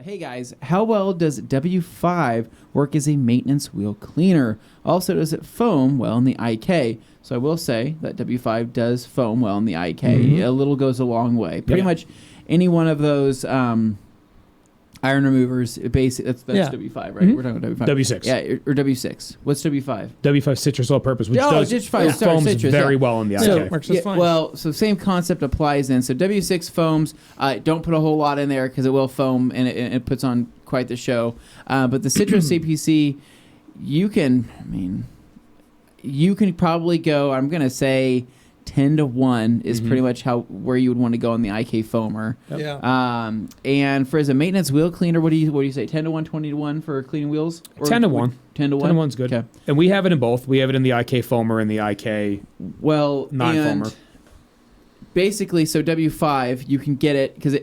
Hey guys, how well does W5 work as a maintenance wheel cleaner? Also, does it foam well in the IK? So I will say that W5 does foam well in the IK. Mm-hmm. A little goes a long way. Pretty much any one of those iron removers, that's W5, right? Mm-hmm. We're talking about W5. W6. Yeah, or W6. What's W5? W5 Citrus All-Purpose, which foams Citrus, very well in the IK. Works just fine. Well, so same concept applies then. So W6 foams, don't put a whole lot in there because it will foam and it puts on quite the show. But the Citrus CPC, you can probably go, I'm going to say 10-1 is pretty much where you would want to go on the IK foamer. Yep. Yeah. And for as a maintenance wheel cleaner, what do you say? 10-1, 20-1 for cleaning wheels? 10-1. 10-1. 10-1's good. Okay. And we have it in both. We have it in the IK foamer and the IK non-foamer. Basically, so W5, you can get it because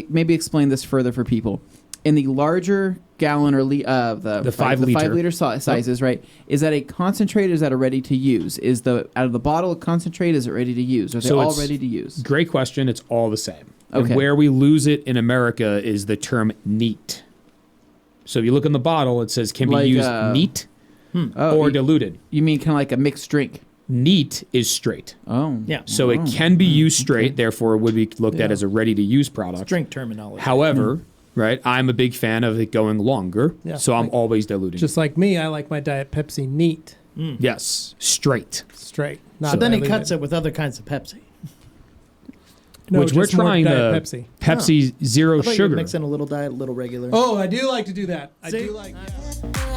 maybe explain this further for people. In the larger gallon or the 5 liter sizes, right? Is that a concentrate or is that a ready to use? Is out of the bottle a concentrate? Is it ready to use? Are they all ready to use? Great question. It's all the same. Okay. And where we lose it in America is the term neat. So if you look in the bottle, it says can be used neat or diluted. You mean kind of like a mixed drink? Neat is straight. Oh. Yeah. So it can be used straight, therefore it would be looked at as a ready to use product. It's drink terminology. However, right, I'm a big fan of it going longer, so I'm always diluting. Just like me, I like my Diet Pepsi neat. Yes, straight. Straight. So then he cuts it with other kinds of Pepsi. No, which we're trying the Pepsi Zero I thought Sugar. You mix in a little diet, a little regular. Oh, I do like to do that. I do like that.